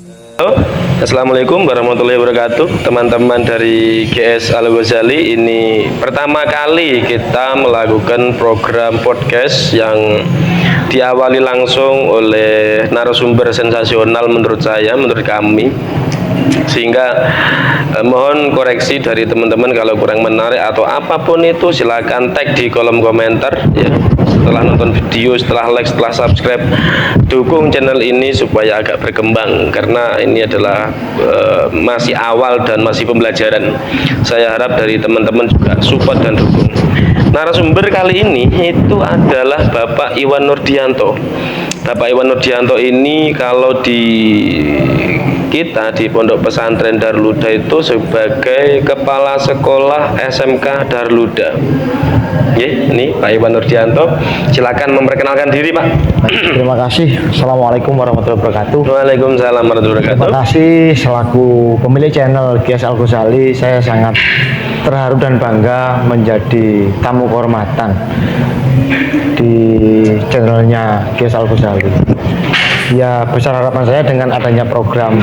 Halo, Assalamualaikum warahmatullahi wabarakatuh. Teman-teman dari GS Al Ghazali, ini pertama kali kita melakukan program podcast yang diawali langsung oleh narasumber sensasional menurut saya, menurut kami. Sehingga mohon koreksi dari teman-teman kalau kurang menarik atau apapun itu, silakan tag di kolom komentar ya. Setelah nonton video, setelah like, setelah subscribe, dukung channel ini supaya agak berkembang, karena ini adalah masih awal dan masih pembelajaran. Saya harap dari teman-teman juga support dan dukung. Narasumber kali ini itu adalah Bapak Iwan Nurdianto. Bapak Iwan Nurdianto ini kalau di kita di Pondok Pesantren Darul Huda itu sebagai Kepala Sekolah SMK Darul Huda. Ini Pak Iwan Nurdianto, silakan memperkenalkan diri, Pak. Terima kasih. Assalamualaikum warahmatullahi wabarakatuh. Waalaikumsalam warahmatullahi wabarakatuh. Terima kasih. Selaku pemilik channel GS Al Ghazali, saya sangat terharu dan bangga menjadi tamu kehormatan di channelnya GS Al Ghazali. Ya, besar harapan saya dengan adanya program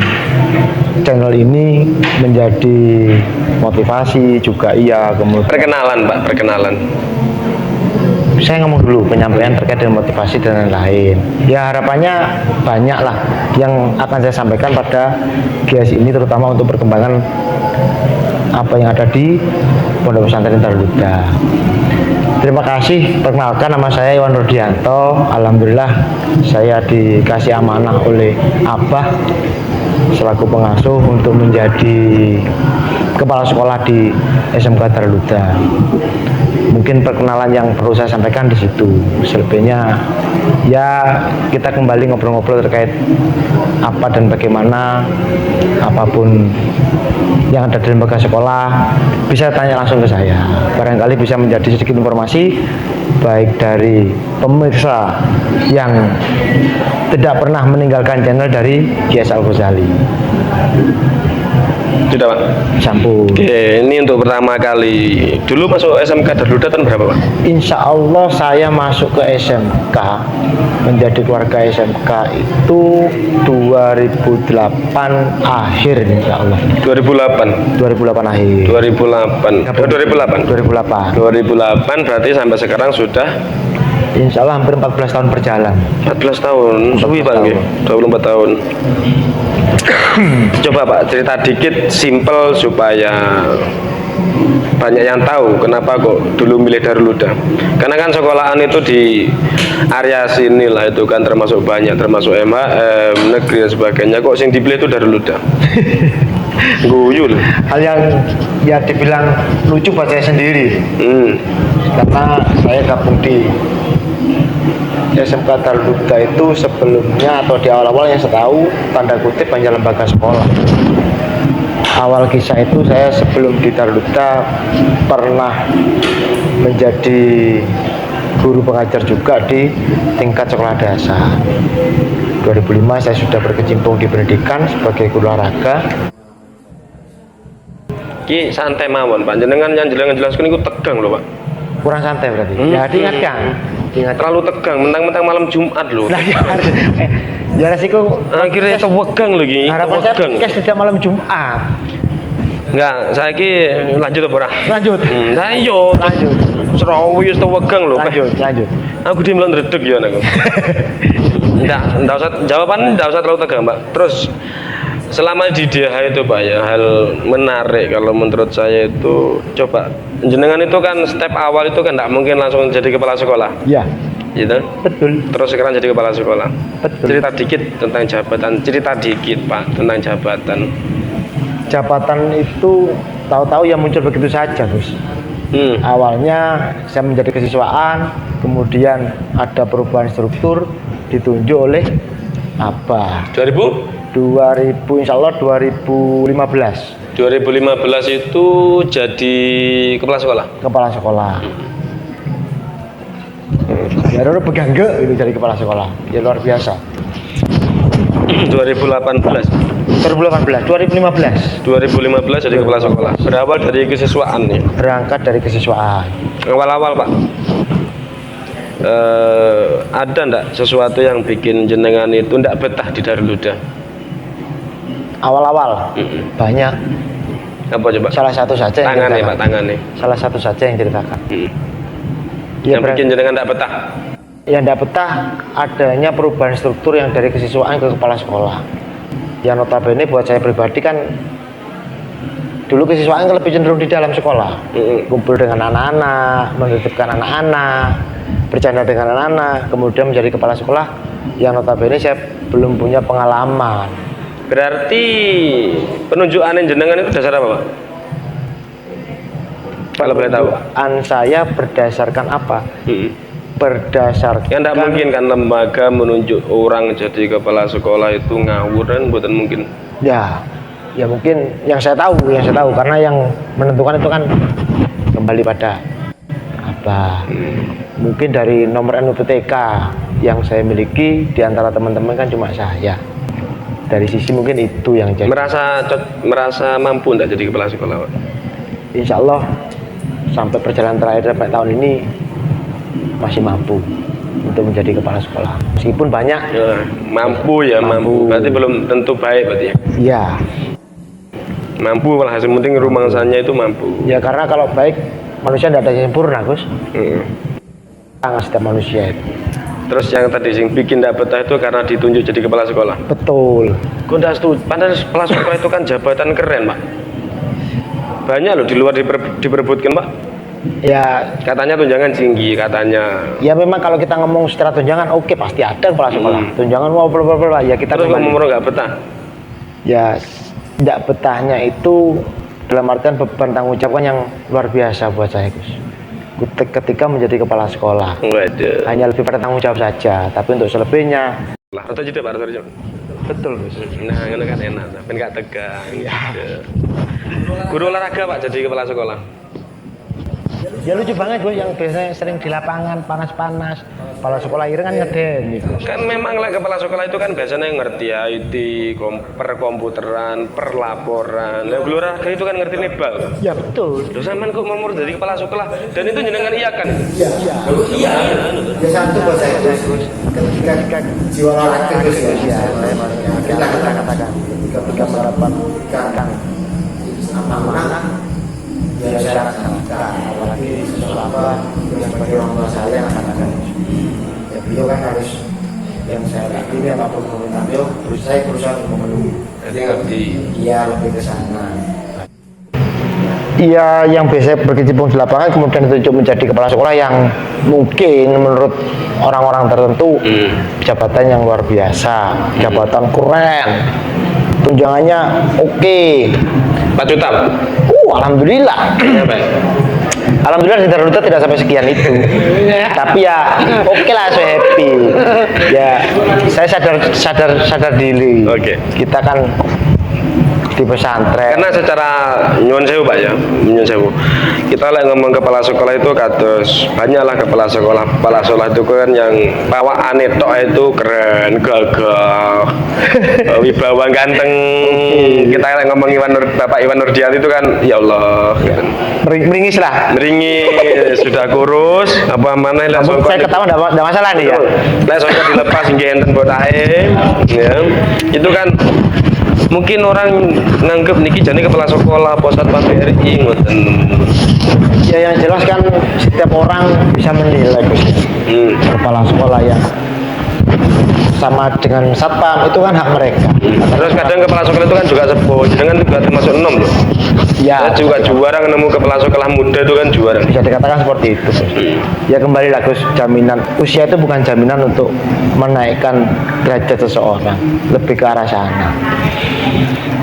channel ini menjadi motivasi juga. Iya, kemudian Perkenalan, Pak, perkenalan. saya ngomong dulu penyampaian terkait dengan motivasi dan lain-lain. Ya, harapannya banyak lah yang akan saya sampaikan pada GS ini, terutama untuk perkembangan apa yang ada di Pondok Pesantren Darul Huda. Terima kasih. Perkenalkan, nama saya Iwan Nurdianto. Alhamdulillah saya dikasih amanah oleh Abah selaku pengasuh untuk menjadi kepala sekolah di SMK Darul Huda. Mungkin perkenalan yang perlu saya sampaikan di situ. Selebihnya ya kita kembali ngobrol-ngobrol terkait apa dan bagaimana, apapun yang ada di lembaga sekolah bisa tanya langsung ke saya. Barangkali bisa menjadi sedikit informasi baik dari pemirsa yang tidak pernah meninggalkan channel dari GS Al Ghazali. Sudah, Pak. Sampun. Oke, ini untuk pertama kali. Dulu masuk SMK Darul Huda tahun berapa, Pak? Insya Allah saya masuk ke SMK, menjadi keluarga SMK itu 2008 akhir, insya Allah. 2008. 2008 akhir. 2008. 2008. 2008 berarti sampai sekarang sudah Insya Allah hampir 14 tahun berjalan. 14 tahun. Suwi, Pak, nggih. 24 tahun. Coba, Pak, cerita dikit simple supaya banyak yang tahu kenapa kok dulu milih Darul Huda. Karena kan sekolahan itu di area sini lah, itu kan termasuk banyak, termasuk MHM, negeri dan sebagainya. Kok sing dipilih itu Darul Huda? Guyul. Hal yang ya dibilang lucu buat saya sendiri. Karena saya gabung di SMK Darul Huda itu sebelumnya atau di awal-awal yang saya tahu tanda kutip hanya lembaga sekolah. Awal kisah itu saya sebelum di Darul Huda pernah menjadi guru pengajar juga di tingkat sekolah dasar. 2005 saya sudah berkecimpung di pendidikan sebagai guru olahraga. Ki santai mawon, Pak. Jenengan yang jelaskan itu tegang loh, Pak. Kurang santai berarti. Ya diingatkan. Terlalu tegang, mentang-mentang malam Jumat loh. Nah, ya resiko Akhirnya tewegang lagi. harapan saya podcast tidak malam Jumat. Enggak, saya ki lanjut apa ora? Lanjut. Ayo, Lanjut. Serawi wis tewegang lho. Lanjut. Aku di melan redeg ya aku. Enggak usah jawaban, enggak usah terlalu tegang, Pak. Terus selama di DH itu, Pak, ya, hal menarik kalau menurut saya itu, coba jenengan itu kan step awal itu kan enggak mungkin langsung jadi kepala sekolah. Iya. Gitu. Betul. Terus sekarang jadi kepala sekolah. Betul. Cerita dikit tentang jabatan, cerita dikit, Pak, tentang jabatan. Jabatan itu tahu-tahu ya muncul begitu saja, Gus. Awalnya saya menjadi kesiswaan, kemudian ada perubahan struktur, ditunjuk oleh apa? 2000 insya Allah 2015. 2015 itu jadi kepala sekolah. Kepala sekolah. Ya udah begangge itu jadi kepala sekolah. Ya luar biasa. 2018. 2015. 2015 jadi kepala sekolah. Berawal dari kesiswaan nih. Berangkat dari kesiswaan. Awal-awal, Pak. Ada ndak sesuatu yang bikin jenengan itu ndak betah di Darul Huda? awal-awal banyak. Apa coba? Salah satu saja yang Tangan nih ceritakan. Pak, tangan nih. Salah satu saja yang ceritakan. Yang bikin jenengan tidak betah. Yang tidak betah adanya perubahan struktur yang dari kesiswaan ke kepala sekolah. Yang notabene buat saya pribadi kan dulu kesiswaan kan lebih cenderung di dalam sekolah, kumpul dengan anak-anak, menitipkan anak-anak, bercanda dengan anak-anak, kemudian menjadi kepala sekolah yang notabene saya belum punya pengalaman. Berarti penunjukan jenengan itu dasar apa Pak? Kalau boleh tahu. Saya berdasarkan apa? Berdasarkan. Ya tidak mungkin kan lembaga menunjuk orang jadi kepala sekolah itu ngawur kan, bukan mungkin. Ya mungkin yang saya tahu karena yang menentukan itu kan kembali pada apa? Mungkin dari nomor NUPTK yang saya miliki di antara teman-teman kan cuma saya. Dari sisi mungkin itu yang jadi. Merasa mampu tidak jadi kepala sekolah Pak? Insya Allah sampai perjalanan terakhir sampai tahun ini masih mampu untuk menjadi kepala sekolah. Meskipun banyak. Ya, mampu. Berarti belum tentu baik berarti ya? Iya. Mampu malah hasil penting rumangsanya itu mampu. Ya karena kalau baik manusia tidak ada yang sempurna Gus. Sangat setiap manusia itu. Terus yang tadi sing bikin tidak betah itu karena ditunjuk jadi kepala sekolah. Betul. Kok tidak setuju? Padahal kepala sekolah itu kan jabatan keren Pak. Banyak loh di luar diperebutkan Pak. Ya Katanya tunjangan tinggi katanya. ya memang kalau kita ngomong secara tunjangan oke pasti ada kepala sekolah. Tunjangan mau bla ya kita Terus kembali. ngomong nggak betah. Ya tidak betahnya itu dalam artian beban tanggung jawab kan yang luar biasa buat saya Gus. Ketika menjadi kepala sekolah Waduh. hanya lebih pada tanggung jawab saja, tapi untuk selebihnya Lah, atau jadi Pak, atau betul Gus. Nah, itu kan enak, tapi nggak tegang. Guru olahraga Pak jadi kepala sekolah. Ya lucu banget gue yang biasanya sering di lapangan panas-panas, kepala sekolah akhirnya kan ngeden gitu. Kan memang lah kepala sekolah itu kan biasanya yang ngerti IT, perkomputeran, perlaporan. Lah guru olahraga itu kan ngerti nebal. Ya betul. Terus sampean kok mau jadi kepala sekolah dan itu jenengan iya kan? Iya. Iya. Ya satu buat saya ketika jiwa olahraga Gus ya. Kita katakan ketika mendapatkan amanah ya saya laksanakan, apalagi sesuatu yang sebagai orang tua saya yang katakan ya beliau kan harus yang saya yakini apapun permintaan beliau saya berusaha untuk memenuhi. Jadi ngerti. Iya lebih ke sana. Iya yang biasa berkecimpung di lapangan kemudian ditunjuk menjadi kepala sekolah yang mungkin menurut orang-orang tertentu jabatan yang luar biasa, jabatan keren, tunjangannya oke. 4 juta Pak. Alhamdulillah. Alhamdulillah di Darul tidak sampai sekian itu. Tapi ya oke lah saya happy. Ya saya sadar diri. Oke. Kita kan di pesantren. Karena secara nyuwun sewu Pak ya, nyuwun sewu. Kita lagi ngomong kepala sekolah itu kados banyaklah kepala sekolah itu kan yang bawaane tok itu keren, gagah, wibawa ganteng. Kita lagi ngomong Bapak Iwan Nurdian itu kan ya Allah kan. Meringis lah. Meringis sudah kurus apa mana lah Saya ketawa enggak masalah nih ya. Lah songkok dilepas hingga enten botahe ya. Itu kan mungkin orang nganggep niki jane kepala sekolah posat PRI ngoten. Ya yang jelas kan setiap orang bisa menilai Gus. Kepala sekolah yang sama dengan satpam itu kan hak mereka. Terus kadang kepala sekolah itu kan juga sepuh, dengan juga termasuk 6 loh. Ya, Saya juga juara nemu kepala sekolah muda itu kan juara. bisa dikatakan seperti itu. Ya kembali lagi jaminan usia itu bukan jaminan untuk menaikkan derajat seseorang, lebih ke arah sana.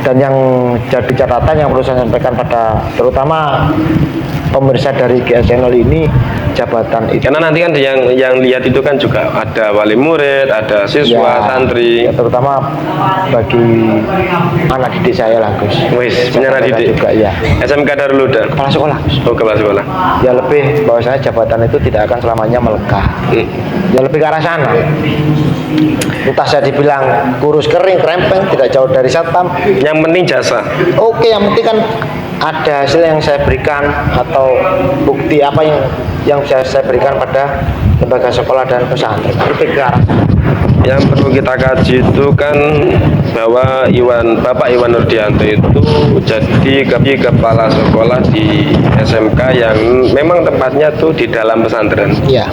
Dan yang jadi catatan yang perlu saya sampaikan pada terutama pemirsa dari GS Channel ini jabatan itu. Karena nanti kan yang lihat itu kan juga ada wali murid, ada siswa, santri. Ya, terutama bagi anak didik saya lah Gus. Wis, punya anak didik juga ya. SMK Darul Huda. Kepala sekolah Gus. Oh, kepala sekolah. Ya lebih bahwasanya jabatan itu tidak akan selamanya melekah. Ya lebih ke arah sana. Entah saya dibilang kurus kering krempeng tidak jauh dari satpam. Yang penting jasa. Oke, yang penting kan ada hasil yang saya berikan atau bukti apa yang bisa saya berikan pada lembaga sekolah dan pesantren. Lebih ke arah sana. yang perlu kita kaji itu kan bahwa Bapak Iwan Nurdianto itu jadi kepala sekolah di SMK yang memang tempatnya tuh di dalam pesantren. Iya.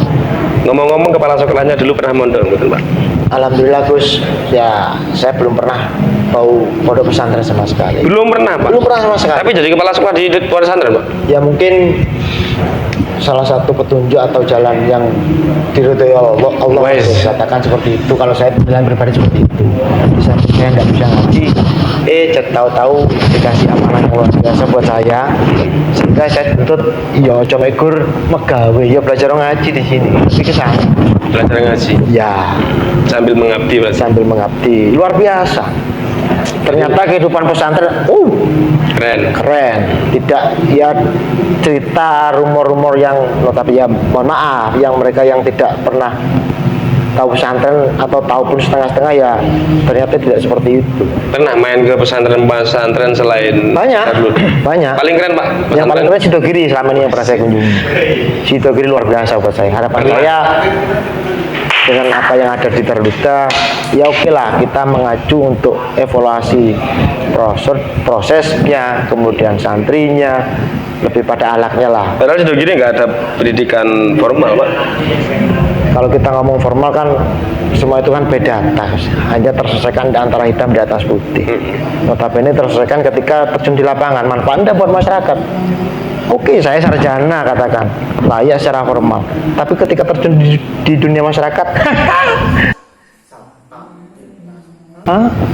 Ngomong-ngomong, kepala sekolahnya dulu pernah mondok, betul Pak? Alhamdulillah Gus, ya saya belum pernah bau pondok pesantren sama sekali. Belum pernah Pak? Belum pernah sama sekali. Tapi jadi kepala sekolah di pesantren Pak? Ya mungkin salah satu petunjuk atau jalan yang diridhoi Allah Wes. katakan seperti itu. Kalau saya jalan pribadi seperti itu, bisa saya nggak bisa ngaji, tahu-tahu dikasih amanah yang luar biasa buat saya, sehingga saya tuntut ya coba ikut megawe ya belajar ngaji di sini, tapi ke sana Belajar ngaji ya sambil mengabdi berarti. sambil mengabdi luar biasa. Ternyata kehidupan pesantren keren, tidak ya cerita rumor-rumor yang tapi ya mohon maaf yang mereka yang tidak pernah tahu pesantren atau tahu pun setengah-setengah ya ternyata tidak seperti itu. Pernah main ke pesantren selain Banyak. Paling keren Pak? Yang paling keren Sidogiri selama ini yang pernah saya kunjungi. Sidogiri luar biasa buat saya. Harapan saya dengan apa yang ada di Terluda, ya oke lah kita mengacu untuk evaluasi prosesnya, kemudian santrinya, lebih pada alaknya lah. Padahal sudah gini nggak ada pendidikan formal Pak. Kalau kita ngomong formal kan semua itu kan beda atas, hanya terselesaikan di antara hitam di atas putih. Notabene terselesaikan ketika terjun di lapangan, manfaatnya buat masyarakat. Oke, saya sarjana katakan layak secara formal, tapi ketika terjun di dunia masyarakat,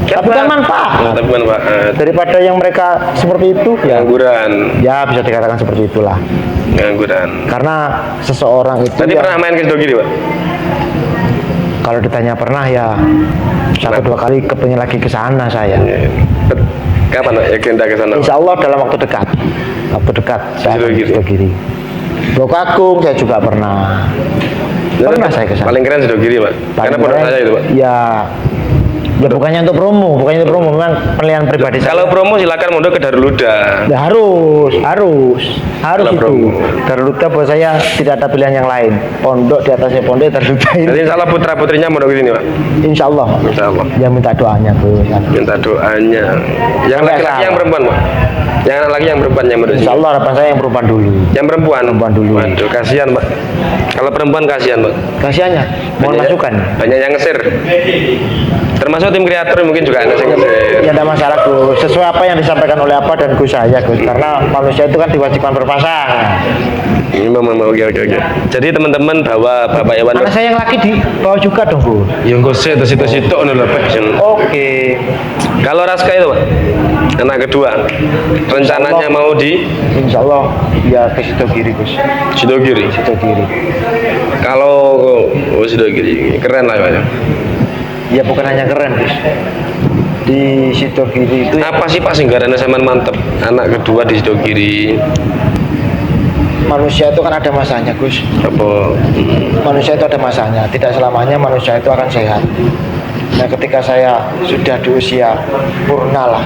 tapi kan manfaat. Tapi manfaat. Daripada yang mereka seperti itu, Pengangguran. ya bisa dikatakan seperti itulah. Pengangguran. Karena seseorang itu Tadi ya, pernah main ke Sidogiri Pak? kalau ditanya pernah ya satu dua kali kepingin lagi ke sana saya. Kapan Pak agenda ke sana? Insya Allah dalam waktu dekat saya akan ke Sidogiri. Bokakung saya juga pernah saya ke sana. Paling keren Sidogiri Pak. Karena pondok saya itu Pak. Ya bukannya untuk promo, memang penilaian pribadi saya. Kalau promo silakan mondok ke Darul Huda. Ya harus Kalau itu. promo. Darul Huda buat saya tidak ada pilihan yang lain. Pondok di atasnya pondok Darul Huda ini. Jadi insya Allah putra putrinya mondok di sini Pak. Insya Allah. Insya Allah. Ya minta doanya tuh. Minta doanya. Yang laki-laki yang perempuan Pak? Yang anak laki yang perempuan yang mondok di Insya sini? Allah harapan saya yang perempuan dulu. Yang perempuan? Perempuan dulu. Waduh, kasihan Pak. Kalau perempuan kasihan Pak. Kasihannya, mohon masukan. Banyak yang ngesir. Termasuk tim kreator mungkin juga ada yang ngesir. Ya ada masalah Gus, sesuai apa yang disampaikan oleh apa dan Gus saya Gus, karena manusia itu kan diwajibkan berpasangan. Oke. Jadi teman-teman bahwa Bapak Iwan Anak saya yang laki di bawah juga dong Gus. yang gosip itu situ ngono lho Pak. Oke. Kalau Raska itu Pak, anak kedua rencananya mau di Insya Allah ya ke Sidogiri Gus. Sidogiri. Kalau Sidogiri keren lah Pak. Ya bukan hanya keren Gus. Di Sidogiri itu Apa sih Pak singgarannya sampean mantep anak kedua di Sidogiri? manusia itu kan ada masanya Gus. Apa? Manusia itu ada masanya, tidak selamanya manusia itu akan sehat. Nah ketika saya sudah di usia purna lah,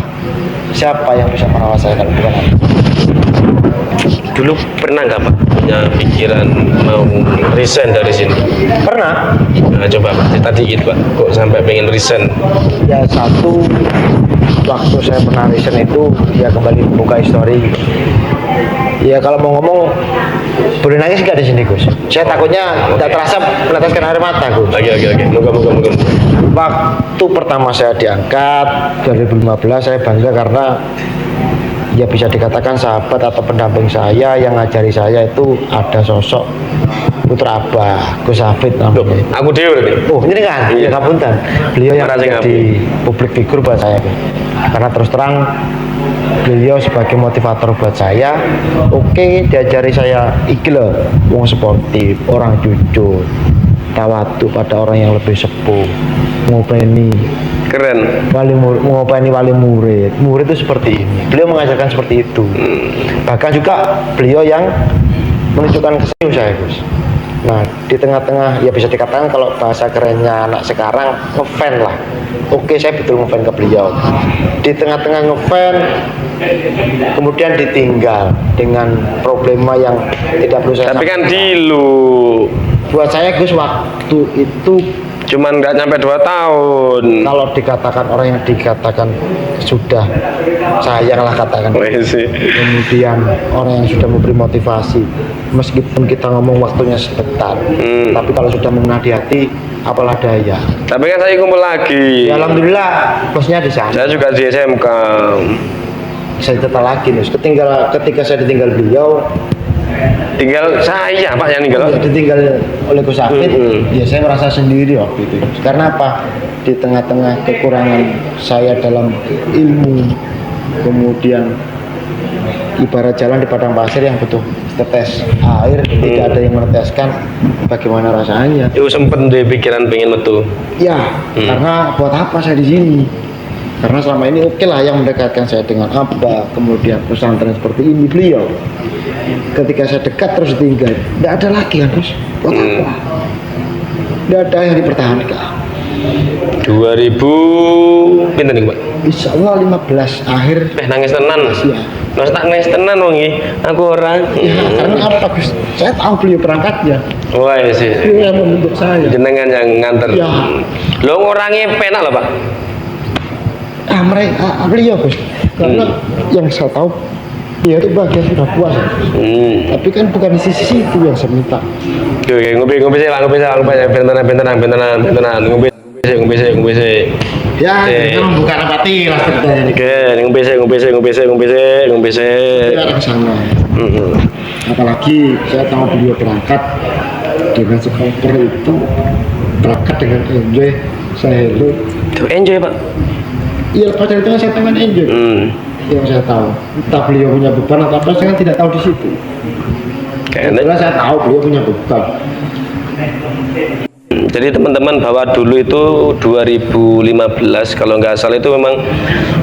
siapa yang bisa merawat saya kalau bukan aku? Dulu pernah nggak Pak punya pikiran mau resign dari sini? Pernah. Nah, coba Pak cerita dikit Pak, kok sampai pengen resign? Ya satu, waktu saya pernah resign itu ya kembali buka histori. Ya kalau mau ngomong boleh nangis nggak di sini Gus? Saya takutnya tidak terasa meneteskan air mata Gus. Oke. Moga. Waktu pertama saya diangkat 2015 saya bangga karena ya bisa dikatakan sahabat atau pendamping saya yang ngajari saya itu ada sosok putra Abah Gus Hafid namanya. Aku dewe berarti. Oh ini kan, Iya. ya ngapunten. Beliau yang Makasih, menjadi publik figur buat saya Gus. Karena terus terang beliau sebagai motivator buat saya. Oke, diajari saya iki loh, wong sportif, orang jujur, tawadu pada orang yang lebih sepuh, ngopeni Keren. mengopeni wali murid itu seperti ini. Beliau mengajarkan seperti itu. Bahkan juga beliau yang menunjukkan kesenyum saya Gus. Nah di tengah-tengah ya bisa dikatakan kalau bahasa kerennya anak sekarang ngefan lah. Oke saya betul ngefan ke beliau. Di tengah-tengah ngefan kemudian ditinggal dengan problema yang tidak perlu saya Tapi kan sampaikan. dulu Buat saya Gus waktu itu Cuman nggak nyampe 2 tahun. Kalau dikatakan orang yang dikatakan sudah sayang lah katakan, Wes sih. kemudian orang yang sudah memberi motivasi, meskipun kita ngomong waktunya sebentar, tapi kalau sudah mengena di hati, apalah daya. Tapi kan saya kumpul lagi. Ya, alhamdulillah bosnya di sana. Saya juga di SMK. Saya tetap lagi nih. Ketika saya ditinggal beliau, Tinggal saya Pak yang tinggal. ya, ditinggal oleh Gus Afid, ya saya merasa sendiri waktu itu. Karena apa? Di tengah-tengah kekurangan saya dalam ilmu, kemudian ibarat jalan di padang pasir yang butuh tetes air, tidak ada yang meneteskan, bagaimana rasanya? Itu sempet deh pikiran pengen metu. Ya, karena buat apa saya di sini? Karena selama ini oke lah yang mendekatkan saya dengan Abah, kemudian pesantren seperti ini beliau. Ketika saya dekat terus tinggal, tidak ada lagi kan Gus? Buat apa? Tidak ada yang dipertahankan. 2000 pinten nih Pak? Insya Allah 15 akhir. Nangis tenan. Ya. Mas tak nangis tenan wong iki. Aku orang. Ya, karena apa Gus? Saya tahu beliau berangkatnya. Wah sih. Beliau yang membentuk saya. Jenengan yang nganter. Ya. Lo orangnya penak loh Pak. Beliau Gus. Karena yang saya tahu dia itu bagian sudah puas. Tapi kan bukan di sisi situ yang saya minta. Oke, ngopi sih, Pak, ngopi sih. Ya, kita membuka apati lah sebenarnya. Oke, ngopi sih. Kita ke sana. Apalagi saya tahu beliau berangkat dengan sekoper itu, berangkat dengan enjoy, saya hello. Tuh enjoy Pak. Iya, pada itu saya tangan enjoy. Yang saya tahu, entah beliau punya beban atau apa, saya kan tidak tahu di situ. Karena saya tahu beliau punya beban. Jadi teman-teman bahwa dulu itu 2015 kalau nggak salah itu memang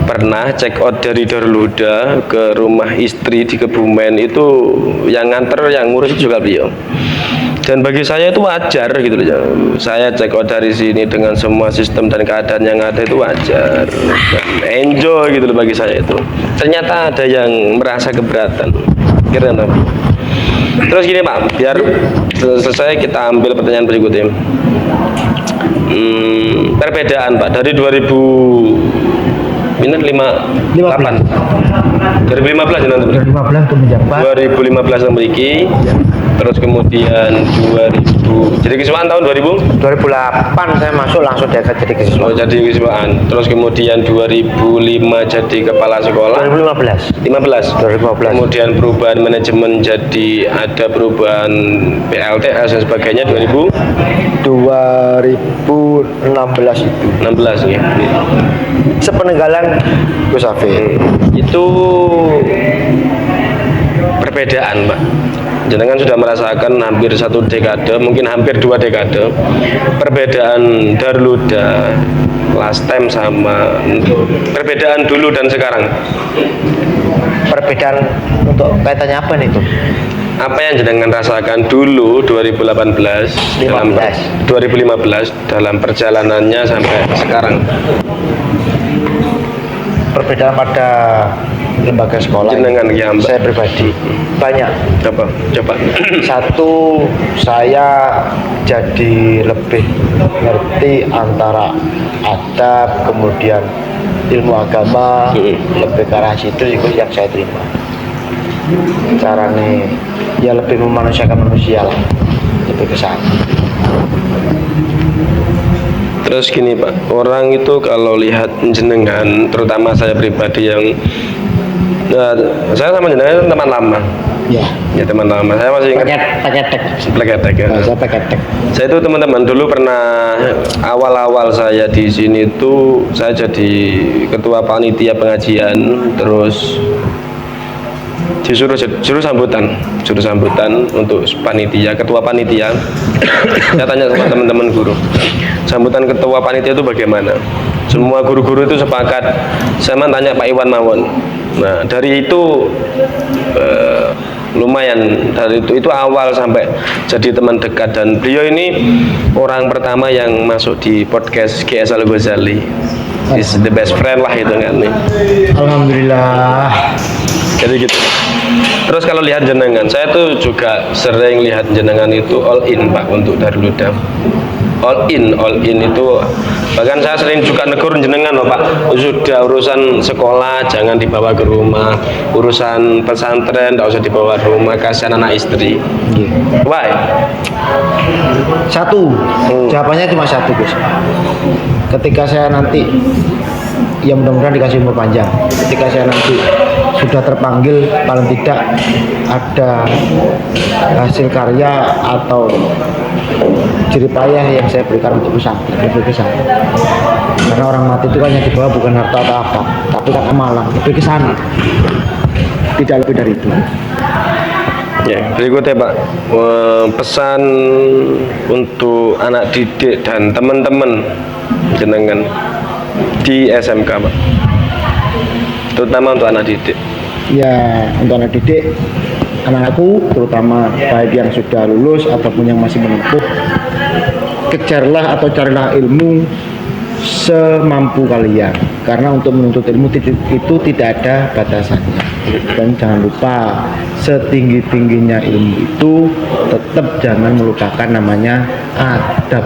pernah check out dari Darul Huda ke rumah istri di Kebumen, itu yang nganter yang ngurus juga beliau. Dan bagi saya itu wajar gitu loh. Saya check out dari sini dengan semua sistem dan keadaan yang ada itu wajar. Dan enjoy gitu loh bagi saya itu. Ternyata ada yang merasa keberatan. Kira-kira. Terus gini Pak, biar selesai kita ambil pertanyaan berikutnya. Perbedaan Pak dari 2008 2015 ya nanti 2015 ke menjabat 2015 memiliki, terus kemudian 2000 jadi kesuaan tahun 2000 2008 saya masuk langsung jadi oh kesuaan. jadi kesuaan, terus kemudian 2005 jadi kepala sekolah 2015 kemudian perubahan manajemen jadi ada perubahan PLTS dan sebagainya 2016 itu 16 ya. sepeninggalan Gus Afid. Itu perbedaan Pak. Jenengan sudah merasakan hampir 1 dekade, mungkin hampir 2 dekade perbedaan Darul Huda last time sama perbedaan dulu dan sekarang. Perbedaan untuk kaitannya apa nih itu? Apa yang jenengan rasakan dulu 2015 dalam perjalanannya sampai sekarang? Perbedaan pada lembaga sekolah Jenengan ya, Mbak. saya pribadi banyak. Coba. Satu, saya jadi lebih ngerti antara adab kemudian ilmu agama, lebih ke arah situ itu yang saya terima. Caranya ya lebih memanusiakan manusia lah, lebih ke sana. Terus gini Pak, orang itu kalau lihat jenengan, terutama saya pribadi yang saya sama jenengan teman lama. Ya teman lama. Saya masih ingat pleketek ya. Saya pleketek. Saya itu teman-teman dulu pernah awal-awal saya di sini itu saya jadi ketua panitia pengajian, terus disuruh sambutan untuk panitia, ketua panitia. Saya tanya sama teman-teman guru, sambutan ketua panitia itu bagaimana? Semua guru-guru itu sepakat. Saya tanya Pak Iwan Mawon. Nah dari itu lumayan, dari itu awal sampai jadi teman dekat, dan beliau ini orang pertama yang masuk di podcast GS Al Ghazali. Is the best friend lah itu kan nih. Alhamdulillah. Jadi gitu. Terus kalau lihat jenengan, saya tuh juga sering lihat jenengan itu all in Pak untuk Darul Huda. all in itu bahkan saya sering juga negur jenengan loh Pak, sudah urusan sekolah jangan dibawa ke rumah, urusan pesantren tidak usah dibawa ke rumah, kasihan anak istri. Why? Satu, jawabannya cuma satu Gus. Ketika saya nanti, ya mudah-mudahan dikasih umur panjang, ketika saya nanti sudah terpanggil, paling tidak ada hasil karya atau jerih payah yang saya berikan untuk pesantren. Karena orang mati itu kan yang dibawa bukan harta atau apa, tapi kan amalan, lebih ke sana, tidak lebih dari itu. Ya, berikutnya Pak, pesan untuk anak didik dan teman-teman jenengan di SMK Pak, terutama untuk anak didik. Ya, untuk anak didik, anak-anakku terutama baik yang sudah lulus ataupun yang masih menempuh, kejarlah atau carilah ilmu semampu kalian, karena untuk menuntut ilmu itu tidak ada batasannya. Dan jangan lupa, setinggi-tingginya ilmu itu tetap jangan melupakan namanya adab,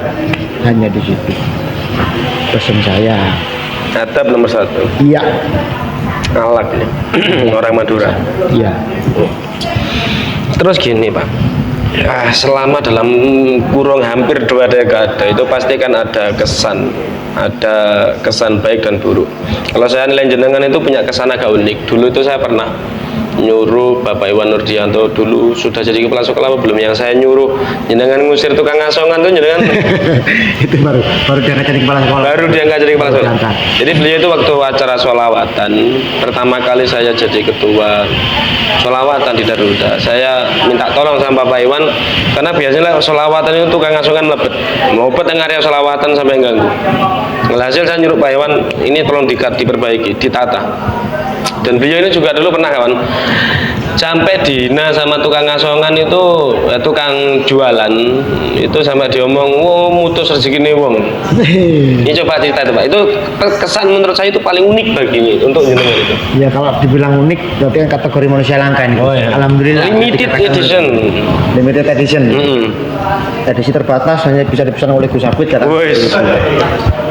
hanya di situ pesan saya. Adab nomor 1. Iya. Alak ya. Orang Madura. Iya. Terus gini Pak, selama dalam kurung hampir 2 dekade itu pasti kan ada kesan baik dan buruk. Kalau saya nilai jenengan itu punya kesan agak unik. Dulu itu saya pernah nyuruh Bapak Iwan Nurdianto, dulu sudah jadi kepala sekolah apa belum, yang saya nyuruh jenengan ngusir tukang asongan tuh jenengan Itu baru diangkat jadi kepala sekolah. Baru diangkat jadi kepala sekolah. Jadi beliau itu waktu acara sholawatan pertama kali saya jadi ketua sholawatan di Darul Huda, saya minta tolong sama Bapak Iwan, karena biasanya sholawatan itu tukang asongan melebet yang area sholawatan sampai ganggu. Hasil saya nyuruh Pak Iwan, ini tolong diperbaiki, ditata. Dan beliau ini juga dulu pernah kawan, sampai dihina sama tukang asongan itu, tukang jualan itu sampai diomong, oh mutus rezeki nih wong. Ini coba cerita itu Pak, itu kesan menurut saya itu paling unik baginya untuk jenengan itu. Ya kalau dibilang unik berarti kan kategori manusia langka ini. Oh, ya. Alhamdulillah. Limited edition. Limited edition. Edisi terbatas, hanya bisa dipesan oleh Gus Abid kata.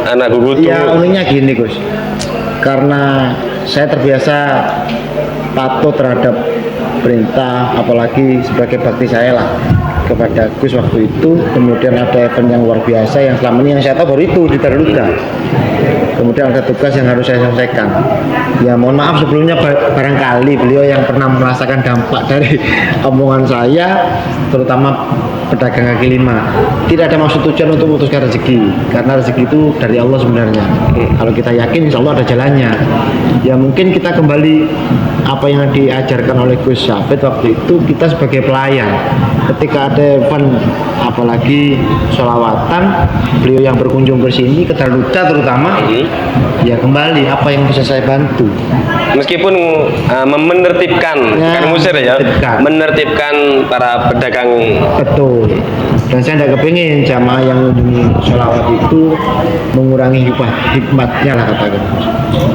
Anak gugutu. Ya uniknya gini Gus, karena saya terbiasa patuh terhadap perintah, apalagi sebagai bakti saya lah kepada Gus waktu itu. Kemudian ada event yang luar biasa yang selama ini yang saya tahu baru itu di Darul Huda. Kemudian ada tugas yang harus saya selesaikan. Ya mohon maaf sebelumnya, barangkali beliau yang pernah merasakan dampak dari omongan saya, terutama pedagang kaki lima, tidak ada maksud tujuan untuk memutuskan rezeki, karena rezeki itu dari Allah sebenarnya. Kalau kita yakin insya Allah ada jalannya. Ya mungkin kita kembali apa yang diajarkan oleh Gus Syafid waktu itu, kita sebagai pelayan ketika ada event apalagi sholawatan, beliau yang berkunjung ke sini ke Darul Huda terutama, ya kembali apa yang bisa saya bantu, meskipun menertibkan, kan musir ya, menertibkan para pedagang. Betul. Dan saya tidak kepingin jamaah yang sholawat itu mengurangi hikmatnya lah katakan.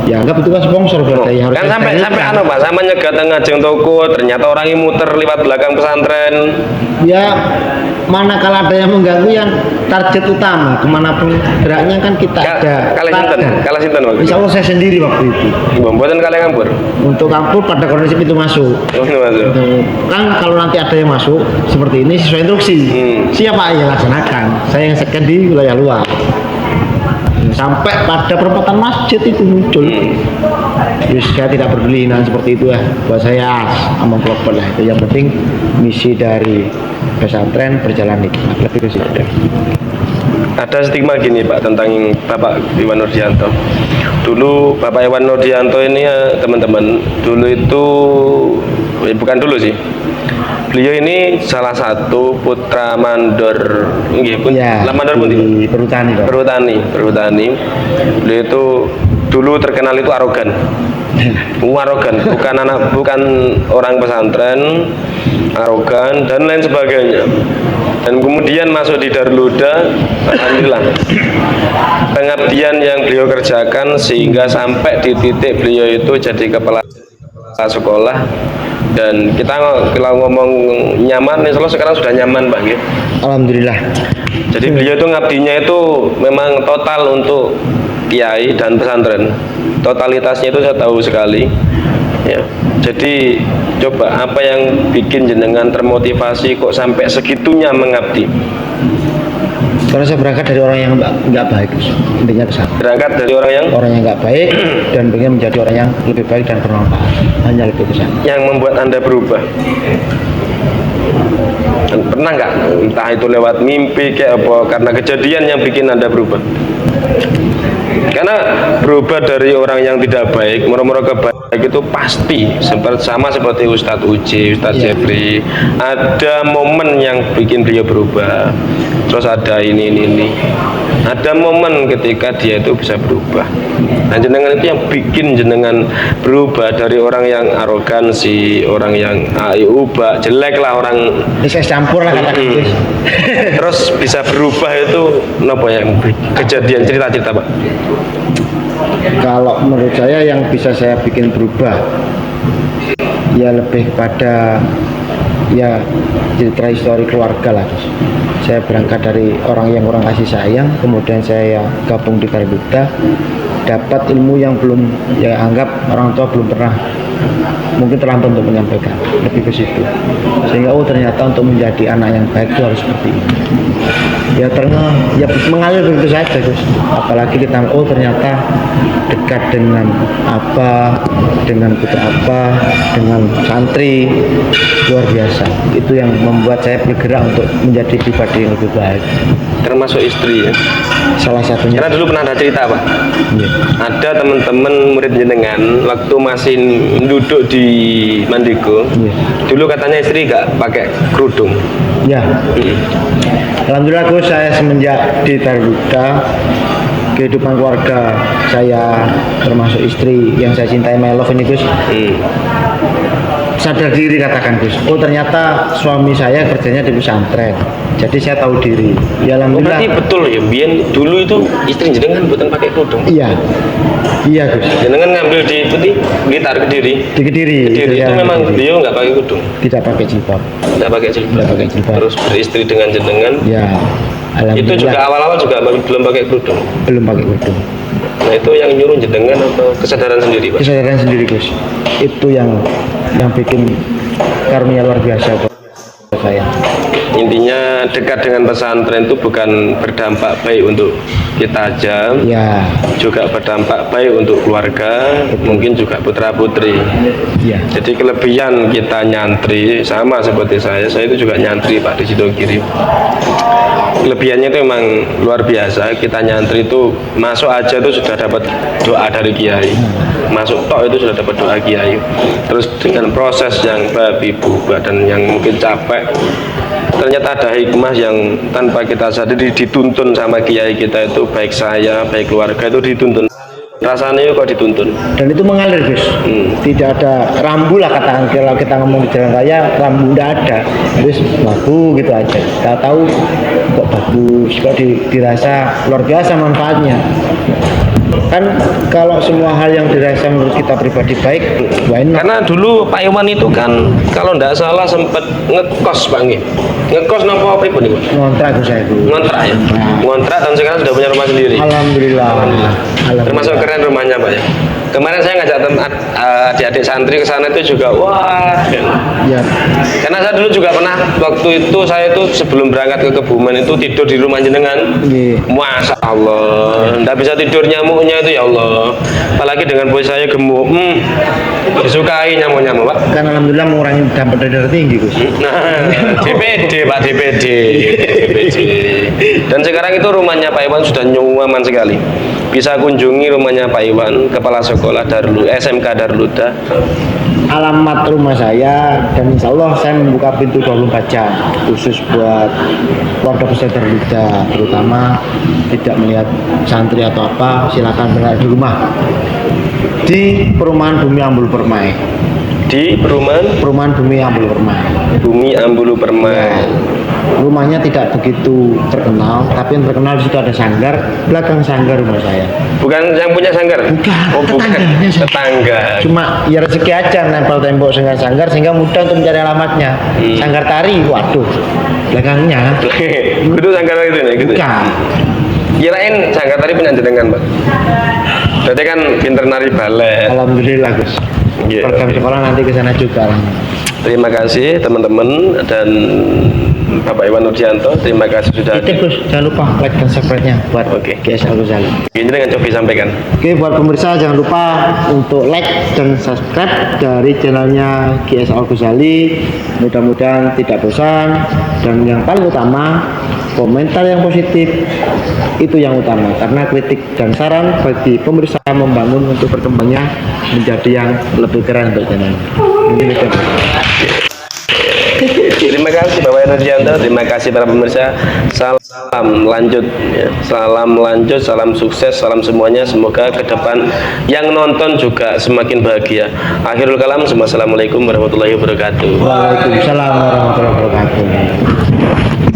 Ya anggap itu kan sponsor berarti harus kan sampai anu Pak, sama nyegat ngajeng toko, ternyata orang yang muter lewat belakang pesantren. Ya manakala ada yang mengganggu, yang target utama kemanapun geraknya kan kita ada. Kalah sinten waktu. Insya Allah saya sendiri waktu itu. Buatan kalian ngampur. Untuk kampur pada kondisi pintu masuk. Kan kalau nanti ada yang masuk seperti ini sesuai instruksi. Siapa yang laksanakan? Saya yang second di wilayah luar. Sampai pada perempatan masjid itu muncul. Jadi saya tidak peduli seperti itu ya. Buat saya among global lah itu. Yang penting misi dari pesantren berjalan nikmat. Lebih ke situ. Ada stigma gini Pak tentang Bapak Iwan Nurdianto. Dulu Bapak Iwan Nurdianto ini ya teman-teman, dulu itu bukan dulu sih. Beliau ini salah satu putra mandor, mandor pun di Perhutani. Beliau itu dulu terkenal itu arogan, bukan orang pesantren, arogan dan lain sebagainya. Dan kemudian masuk di Darul Huda, alhamdulillah pengabdian yang beliau kerjakan sehingga sampai di titik beliau itu jadi kepala sekolah Dan kita kalau ngomong nyaman, insya Allah sekarang sudah nyaman Pak nggih. Alhamdulillah. Jadi beliau itu ngabdinya itu memang total untuk kiai dan pesantren. Totalitasnya itu saya tahu sekali. Ya. Jadi coba apa yang bikin jenengan termotivasi kok sampai segitunya mengabdi? Karena saya berangkat dari orang yang nggak baik, intinya ke sana. Berangkat dari orang yang Nggak baik dan pengen menjadi orang yang lebih baik dan bermanfaat. Hanya lebih ke sana. yang membuat Anda berubah. Dan pernah nggak, entah itu lewat mimpi kayak apa, karena kejadian yang bikin Anda berubah? Karena berubah dari orang yang tidak baik, murah-murah ke baik itu pasti sama seperti Ustadz Uji, Ustadz Jeffrey. Ada momen yang bikin beliau berubah. Terus ada ini. Ada momen ketika dia itu bisa berubah. Nah, jenengan itu yang bikin jenengan berubah dari orang yang arogansi, orang yang ubah, jelek lah orang. Ini saya campur lah kata-kata. Terus bisa berubah itu nopo yang kejadian cerita-cerita Pak? Kalau menurut saya yang bisa saya bikin berubah ya lebih pada ya cerita histori keluarga lah. Saya berangkat dari orang yang kurang kasih sayang, kemudian saya gabung di Garuda, dapat ilmu yang belum ya anggap orang tua belum pernah mungkin terlambat untuk menyampaikan, lebih ke situ. Sehingga ternyata untuk menjadi anak yang baik itu harus seperti ini. Ya mengalir begitu saja Gus. Apalagi kita ternyata dekat dengan apa, dengan putra apa, dengan santri, luar biasa. Itu yang membuat saya bergerak untuk menjadi pribadi yang lebih baik. Termasuk istri ya? Salah satunya. Karena dulu pernah ada cerita Pak. Iya. Ada teman-teman murid jenengan waktu masih duduk di Mandiko. Iya. Dulu katanya istri gak pakai kerudung. Ya. Alhamdulillah Gus, saya semenjak di Garuda, kehidupan keluarga saya termasuk istri yang saya cintai, my love ini Gus, sadar diri katakan Gus. Oh ternyata suami saya kerjanya di pesantren, jadi saya tahu diri. Ya alhamdulillah. Berarti betul ya, Bian dulu itu istri jenengan bukan pakai kerudung. Iya Gus. Jenengan ngambil di putih Blitar Kediri. Di Kediri. Itu memang beliau nggak pakai kerudung. Tidak pakai jilbab. Nggak pakai jilbab. Tidak pakai jilbab. Terus beristri dengan jenengan. Ya. Itu juga awal-awal juga belum pakai kerudung. Belum pakai kerudung. Nah itu yang nyuruh jenengan atau kesadaran sendiri Pak? Kesadaran sendiri Gus. Itu yang bikin karunia luar biasa buat saya. Intinya dekat dengan pesantren itu bukan berdampak baik untuk kita aja, Ya. juga berdampak baik untuk keluarga, mungkin juga putra putri. Ya. Jadi kelebihan kita nyantri sama seperti saya itu juga nyantri Pak di Sidogiri. Kelebihannya itu memang luar biasa. Kita nyantri itu masuk aja itu sudah dapat doa dari kiai. Masuk tok itu sudah dapat doa kiai. Terus dengan proses yang babi buba dan yang mungkin capek, ternyata ada hikmah yang tanpa kita sadari dituntun sama kiai kita itu, baik saya, baik keluarga itu dituntun. Rasanya kok dituntun. Dan itu mengalir Gus. Tidak ada rambu lah kata kalau kita ngomong di jalan raya, rambu tidak ada. Terus bagus gitu aja. Kita tahu kok bagus, kok dirasa luar biasa manfaatnya. Kan kalau semua hal yang dirasa menurut kita pribadi baik, why not? Karena dulu Pak Iwan itu kan kalau tidak salah sempat ngekos Pak Nggih. Ngekos nopo pripun niku? Ngontrak Gus saya itu. Ngontrak ya. Ngontrak dan sekarang sudah punya rumah sendiri. Alhamdulillah. Termasuk keren rumahnya Pak ya. Kemarin saya ngajak adik-adik santri ke sana itu juga wah. Ya. Karena saya dulu juga pernah waktu itu saya itu sebelum berangkat ke Kebumen itu tidur di rumah jenengan. Iya. Masya Allah, nggak bisa tidur nyamuknya itu ya Allah. Apalagi dengan posisi saya gemuk, disukai nyamuk-nyamuk Pak. Kan alhamdulillah mengurangi dampak darah tinggi Gus. Nah, DPD Pak, DPD. Dan sekarang itu rumahnya Pak Iwan sudah nyaman sekali. Bisa kunjungi rumahnya Pak Iwan, kepala sekolah SMK Darul Huda. Alamat rumah saya dan insya Allah saya membuka pintu 24 jam khusus buat keluarga besar Darul Huda, terutama tidak melihat santri atau apa, silakan berada di rumah di perumahan Bumi Ambulu Permai. Di perumahan Bumi Ambulu Permai. Bumi Ambulu Permai. rumahnya tidak begitu terkenal, tapi yang terkenal di situ ada sanggar, belakang sanggar rumah saya. Bukan yang punya sanggar? Bukan, Oh, bukan. tetangganya, Shay. Tetangga. Cuma ya rezeki aja nempel tembok dengan sanggar sehingga mudah untuk mencari alamatnya. Sanggar tari, waduh, belakangnya Kudu sanggar itu nih, gitu. bukan. Kirain sanggar tadi punya jenengan, Pak. Berarti kan pinter nari balet. Alhamdulillah Gus. Iya. Program sekolah nanti ke sana juga lah. Terima kasih teman-teman dan Bapak Iwan Nurdianto. Terima kasih sudah Itu Gus, jangan lupa like dan subscribe-nya buat Oke. GS Al Ghazali. ini dengan Cobi sampaikan. Oke, buat pemirsa jangan lupa untuk like dan subscribe dari channelnya GS Al Ghazali. Mudah-mudahan tidak bosan, dan yang paling utama komentar yang positif itu yang utama, karena kritik dan saran bagi pemirsa membangun untuk berkembangnya menjadi yang lebih keren untuk channel. Mungkin itu. Terima kasih Bapak Iwan Nurdianto. Terima kasih para pemirsa. Salam lanjut, ya. Salam lanjut, salam sukses, salam semuanya. Semoga ke depan yang nonton juga semakin bahagia. Akhirul kalam. Assalamualaikum warahmatullahi wabarakatuh. Waalaikumsalam warahmatullahi wabarakatuh.